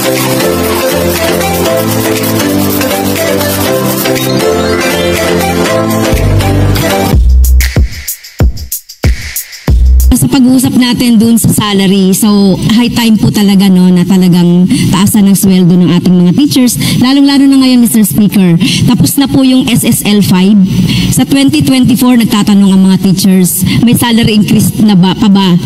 Sa pag-uusap natin dun sa salary, so high time po talaga no, na talagang taasan ng sweldo ng ating mga teachers, lalong-lalo na ngayon, Mr. Speaker. Tapos na po yung SSL 5. Sa 2024, nagtatanong ang mga teachers, may salary increase na ba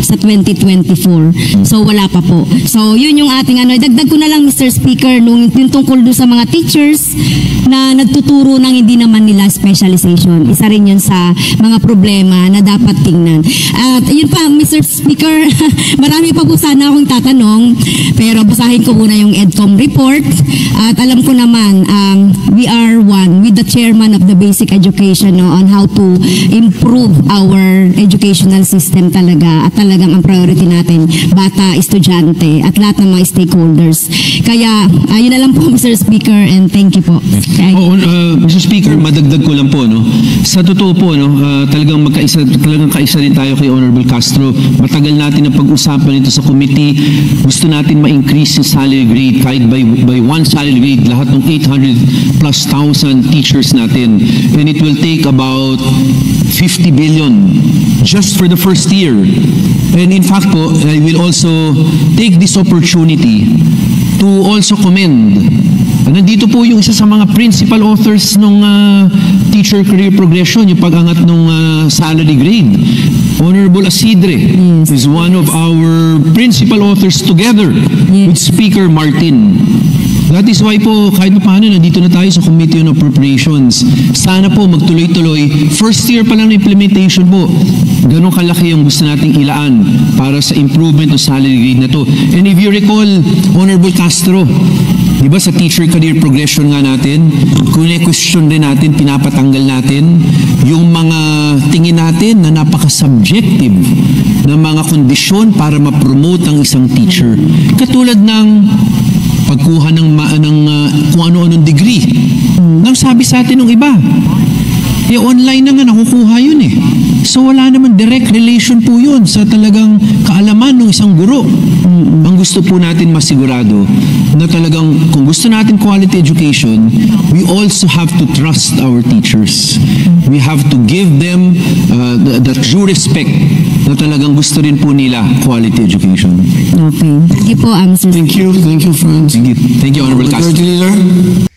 sa 2024? So wala pa po. So yun yung ating ano, dagdag ko na lang, Mr. Speaker, yung tungkol doon sa mga teachers na nagtuturo ng hindi naman nila specialization. Isa rin yun sa mga problema na dapat tingnan. At yun pa, Mr. Speaker, marami pa po sana akong tatanong, pero basahin ko muna yung EDCOM report. At alam ko naman, we are one with the chairman of the basic education on how to improve our educational system talaga. At talagang ang priority natin, bata, estudyante, at lahat ng mga stakeholders. Kaya, yun na lang po, Mr. Speaker, and thank you po. Mr. Speaker, madagdag ko lang po, no? Sa totoo po, no, talagang kaisa rin tayo kay Honorable Castro. Matagal natin ang pag-usapan ito sa committee. Gusto natin ma-increase yung salary grade kahit by one salary grade, lahat ng 800 plus thousand teachers natin. And it will take about 50 billion just for the first year. And in fact po, I will also take this opportunity to also commend. Nandito po yung isa sa mga principal authors ng teacher career progression, yung pag-angat ng salary grade. Honorable Asidre is one of our principal authors together with Speaker Martin. That is why po, kahit paano, nandito na tayo sa Committee on Appropriations. Sana po magtuloy-tuloy. First year pa lang na implementation po. Ganun kalaki yung gusto nating ilaan para sa improvement ng salary grade na to. And if you recall, Honorable Castro, di ba sa teacher career progression nga natin, kune-question din natin, pinapatanggal natin yung mga tingin natin na napaka-subjective na mga kondisyon para ma-promote ang isang teacher. Katulad ng pagkuha ng kung ano-anong degree. Nang sabi sa atin ng iba, online na nga nakukuha yun eh. So wala naman direct relation po yun sa talagang kaalaman ng isang guro. Ang gusto po natin masigurado na talagang kung gusto natin quality education, we also have to trust our teachers. We have to give them the due respect na talagang gusto rin po nila quality education. Okay. Thank you po, Mr. Thank you, Franz. Thank you, Honorable Castro. Majority Leader.